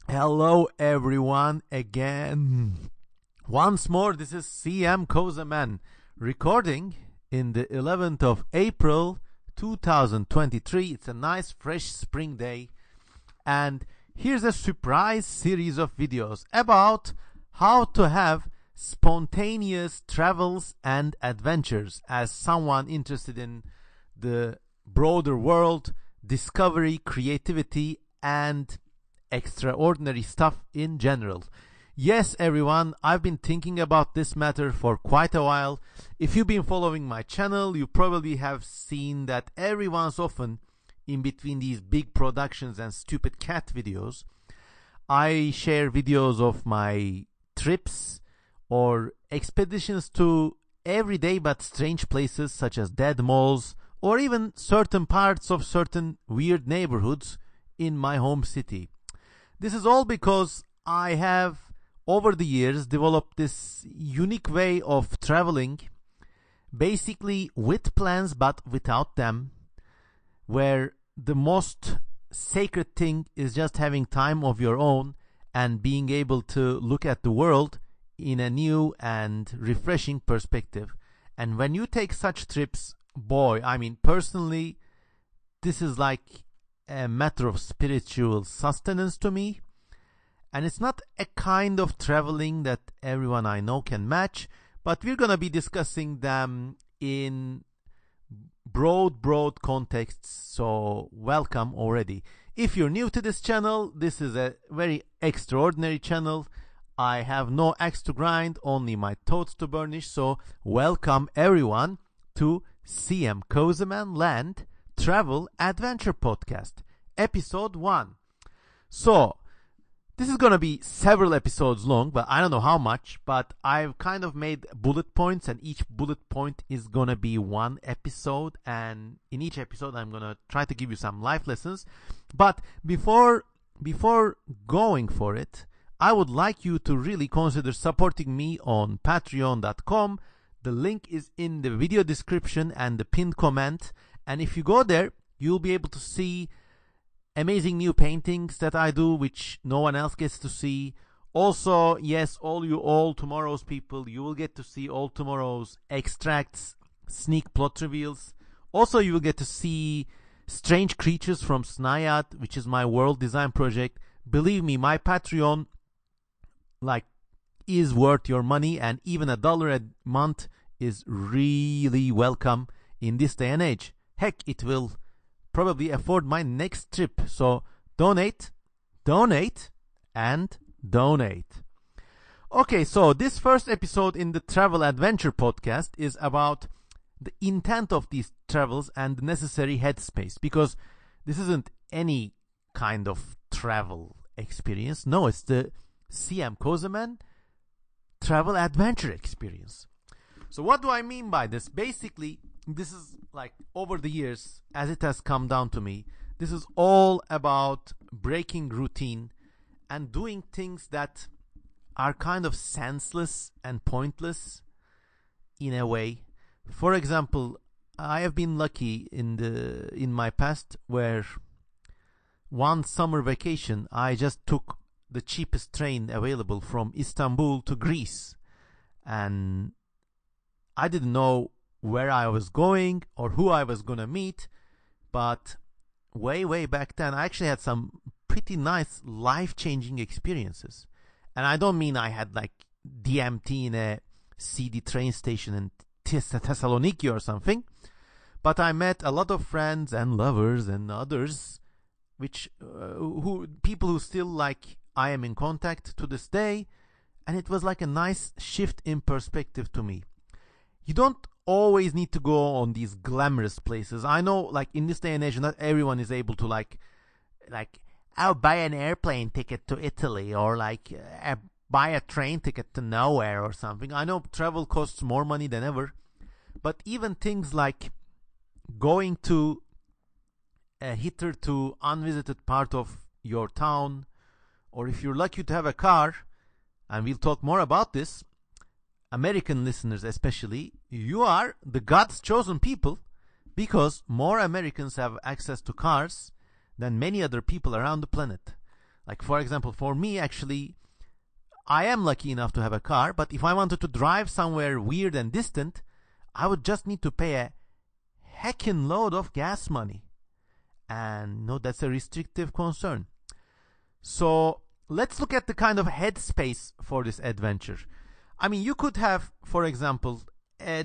Hello everyone again. Once more, this is CM Kozaman recording in the 11th of April 2023. It's a nice fresh spring day and here's a surprise series of videos about how to have spontaneous travels and adventures as someone interested in the broader world, discovery, creativity, and extraordinary stuff in general. Yes, everyone, I've been thinking about this matter for quite a while. If you've been following my channel, you probably have seen that every once often, in between these big productions and stupid cat videos, I share videos of my trips or expeditions to everyday but strange places such as dead malls or even certain parts of certain weird neighborhoods in my home city. This is all because I have, over the years, developed this unique way of traveling, basically with plans but without them, where the most sacred thing is just having time of your own and being able to look at the world in a new and refreshing perspective. And when you take such trips, boy, I mean, personally, this is like a matter of spiritual sustenance to me, and it's not a kind of traveling that everyone I know can match, but we're gonna be discussing them in broad contexts, so welcome already. If you're new to this channel, this is a very extraordinary channel. I have no axe to grind, only my thoughts to burnish, so welcome everyone to CM Kozaman Land Travel Adventure Podcast, Episode 1. So, this is going to be several episodes long, but I don't know how much, but I've kind of made bullet points, and each bullet point is going to be one episode, and in each episode I'm going to try to give you some life lessons. But before going for it, I would like you to really consider supporting me on patreon.com. The link is in the video description and the pinned comment, and if you go there, you'll be able to see amazing new paintings that I do, which no one else gets to see. Also, yes, all tomorrow's people, you will get to see all tomorrow's extracts, sneak plot reveals. Also, you will get to see strange creatures from Snayat, which is my world design project. Believe me, my Patreon is worth your money, and even $1 a month is really welcome in this day and age. Heck, it will probably afford my next trip. So donate, and donate. Okay, so this first episode in the Travel Adventure podcast is about the intent of these travels and the necessary headspace, because this isn't any kind of travel experience. No, it's the CM Kozaman Travel Adventure experience. So what do I mean by this? Basically, this is like over the years, as it has come down to me, this is all about breaking routine and doing things that are kind of senseless and pointless in a way. For example, I have been lucky in my past where one summer vacation I just took the cheapest train available from Istanbul to Greece, and I didn't know where I was going or who I was gonna meet, but way back then I actually had some pretty nice life-changing experiences. And I don't mean I had like DMT in a seedy train station in Thessaloniki or something, but I met a lot of friends and lovers and others, which people who still like I am in contact to this day, and it was like a nice shift in perspective to me. You don't always need to go on these glamorous places. I know, like, in this day and age, not everyone is able to like I'll buy an airplane ticket to Italy, or buy a train ticket to nowhere or something. I know travel costs more money than ever, but even things like going to a hitherto unvisited part of your town, or if you're lucky to have a car, and we'll talk more about this, American listeners especially, you are the God's chosen people, because more Americans have access to cars than many other people around the planet. Like, for example, for me, actually, I am lucky enough to have a car, but if I wanted to drive somewhere weird and distant, I would just need to pay a heckin' load of gas money. And no, that's a restrictive concern. So let's look at the kind of headspace for this adventure. I mean, you could have, for example,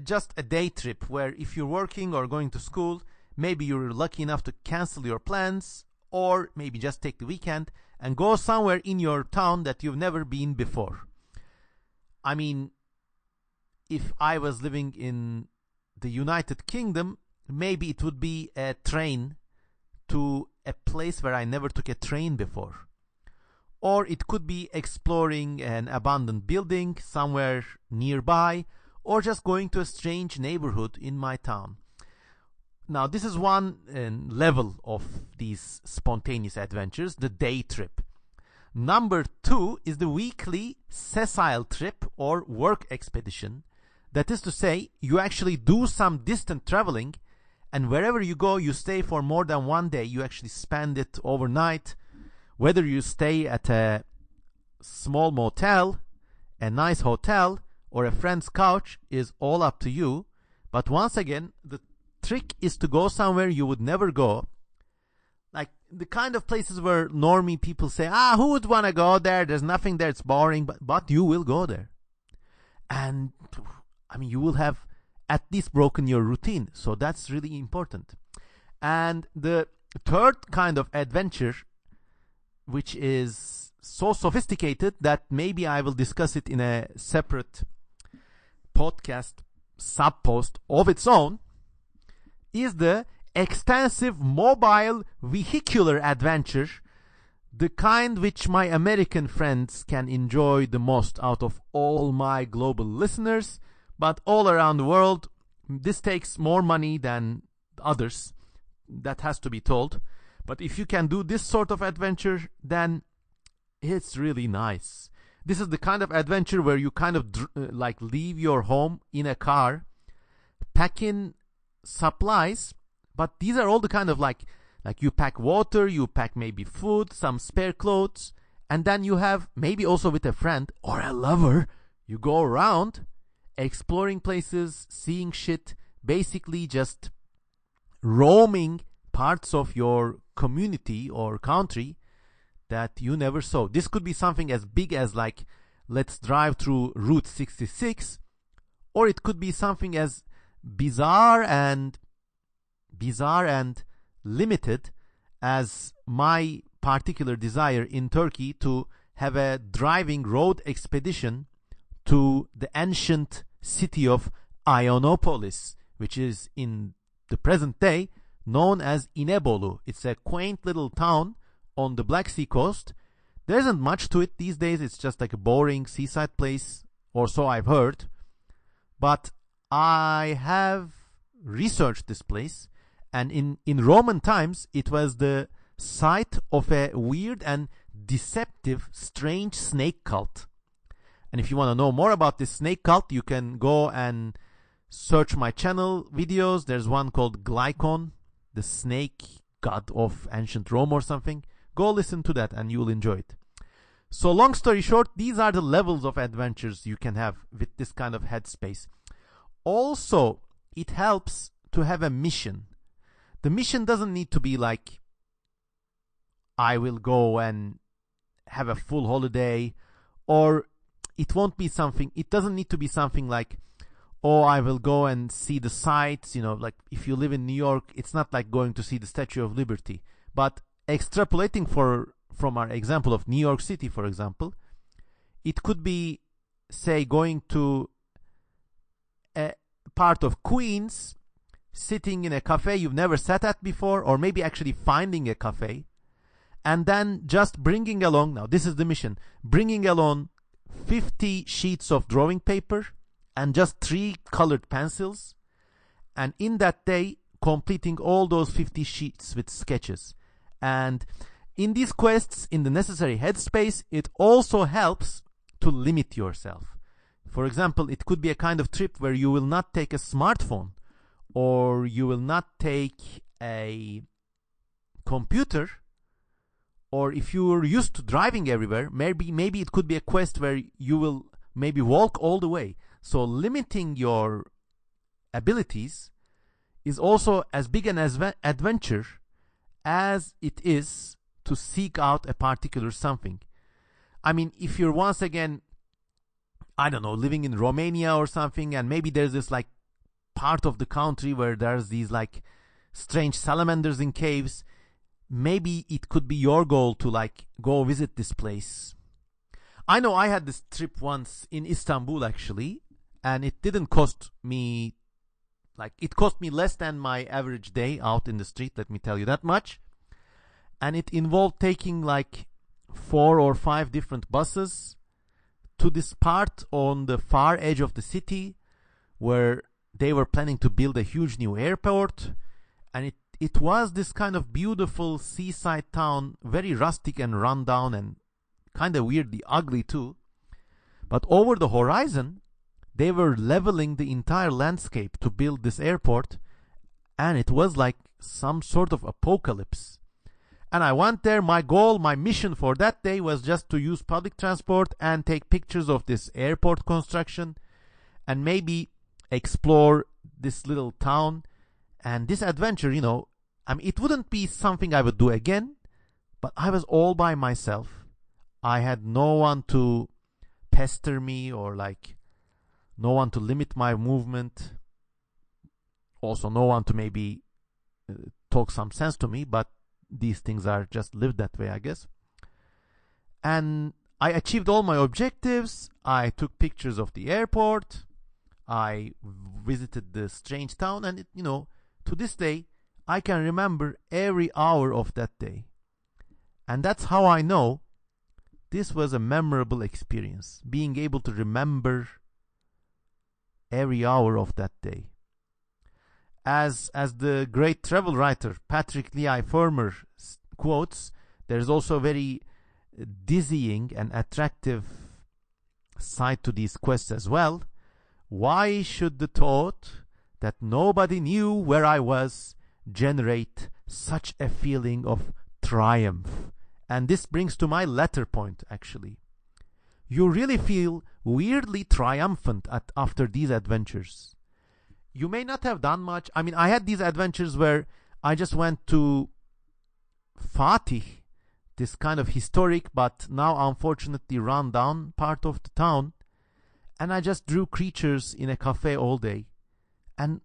just a day trip where if you're working or going to school, maybe you're lucky enough to cancel your plans, or maybe just take the weekend and go somewhere in your town that you've never been before. I mean, if I was living in the United Kingdom, maybe it would be a train to a place where I never took a train before. Or it could be exploring an abandoned building somewhere nearby, or just going to a strange neighborhood in my town. Now, this is one level of these spontaneous adventures, the day trip. Number 2 is the weekly sessile trip or work expedition. That is to say, you actually do some distant traveling, and wherever you go, you stay for more than one day. You actually spend it overnight. Whether you stay at a small motel, a nice hotel, or a friend's couch is all up to you. But once again, the trick is to go somewhere you would never go. Like the kind of places where normie people say, who would want to go there? There's nothing there, it's boring. But you will go there. And I mean, you will have at least broken your routine. So that's really important. And the third kind of adventure, which is so sophisticated that maybe I will discuss it in a separate podcast sub-post of its own, is the extensive mobile vehicular adventure, the kind which my American friends can enjoy the most out of all my global listeners. But all around the world, this takes more money than others. That has to be told. But if you can do this sort of adventure, then it's really nice. This is the kind of adventure where you kind of like leave your home in a car, pack in supplies, but these are all the kind of like you pack water, you pack maybe food, some spare clothes, and then you have maybe also with a friend or a lover, you go around exploring places, seeing shit, basically just roaming parts of your community or country that you never saw. This could be something as big as like, let's drive through Route 66, or it could be something as bizarre and limited as my particular desire in Turkey to have a driving road expedition to the ancient city of Ionopolis, which is in the present day known as Inebolu. It's a quaint little town on the Black Sea coast. There isn't much to it these days. It's just like a boring seaside place, or so I've heard. But I have researched this place, and in Roman times, it was the site of a weird and deceptive, strange snake cult. And if you want to know more about this snake cult, you can go and search my channel videos. There's one called Glycon, the snake god of ancient Rome or something. Go listen to that and you'll enjoy it. So long story short, these are the levels of adventures you can have with this kind of headspace. Also, it helps to have a mission. The mission doesn't need to be like, I will go and have a full holiday, or it doesn't need to be something like, I will go and see the sights. Like if you live in New York, it's not like going to see the Statue of Liberty. But extrapolating from our example of New York City, for example, it could be, say, going to a part of Queens, sitting in a cafe you've never sat at before, or maybe actually finding a cafe, and then just bringing along, now this is the mission, bringing along 50 sheets of drawing paper and just 3 colored pencils, and in that day completing all those 50 sheets with sketches. And in these quests, in the necessary headspace, it also helps to limit yourself. For example, it could be a kind of trip where you will not take a smartphone, or you will not take a computer, or if you're used to driving everywhere, maybe it could be a quest where you will maybe walk all the way. So limiting your abilities is also as big an adventure as it is to seek out a particular something. I mean, if you're once again, I don't know, living in Romania or something, and maybe there's this like part of the country where there's these like strange salamanders in caves, maybe it could be your goal to like go visit this place. I know I had this trip once in Istanbul actually, and it didn't cost me, like it cost me less than my average day out in the street, let me tell you that much. And it involved taking like 4 or 5 different buses to this part on the far edge of the city where they were planning to build a huge new airport. And it was this kind of beautiful seaside town, very rustic and run down and kind of weirdly ugly too. But over the horizon, they were leveling the entire landscape to build this airport, and it was like some sort of apocalypse. And I went there. My goal, my mission for that day was just to use public transport and take pictures of this airport construction and maybe explore this little town. And this adventure, you know, I mean, it wouldn't be something I would do again, but I was all by myself. I had no one to pester me or like no one to limit my movement. Also, no one to maybe talk some sense to me, but these things are just lived that way, I guess. And I achieved all my objectives. I took pictures of the airport. I visited the strange town, and you know, to this day, I can remember every hour of that day. And that's how I know this was a memorable experience, being able to remember every hour of that day. As the great travel writer Patrick Leigh Fermor quotes, there's also a very dizzying and attractive side to these quests as well. Why should the thought that nobody knew where I was generate such a feeling of triumph? And this brings to my latter point, actually. You really feel weirdly triumphant after these adventures. You may not have done much. I mean, I had these adventures where I just went to Fatih, this kind of historic but now unfortunately run down part of the town, and I just drew creatures in a cafe all day. And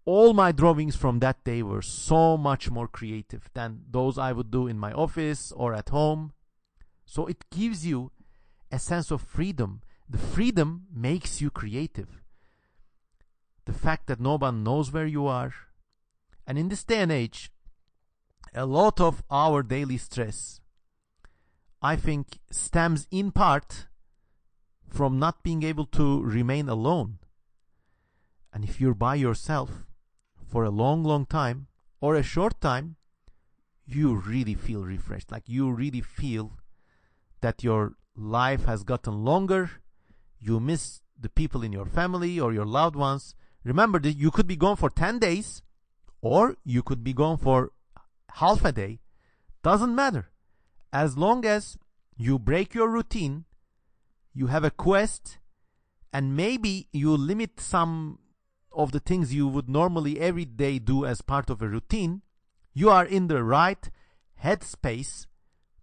all my drawings from that day were so much more creative than those I would do in my office or at home. So it gives you a sense of freedom. The freedom makes you creative. The fact that no one knows where you are. And in this day and age, a lot of our daily stress, I think, stems in part from not being able to remain alone. And if you're by yourself for a long, long time or a short time, you really feel refreshed. Like you really feel that your life has gotten longer. You miss the people in your family or your loved ones. Remember that you could be gone for 10 days or you could be gone for half a day. Doesn't matter. As long as you break your routine, you have a quest, and maybe you limit some of the things you would normally every day do as part of a routine, you are in the right headspace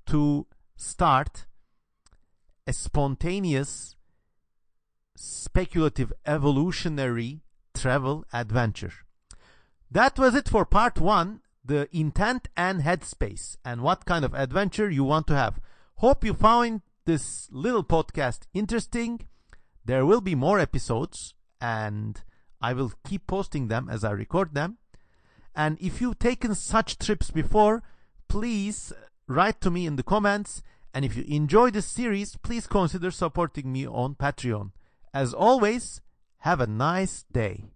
to start a spontaneous, speculative, evolutionary travel adventure. That was it for part 1, the intent and headspace, and what kind of adventure you want to have. Hope you found this little podcast interesting. There will be more episodes, and I will keep posting them as I record them. And if you've taken such trips before, please write to me in the comments. And if you enjoy this series, please consider supporting me on Patreon. As always, have a nice day.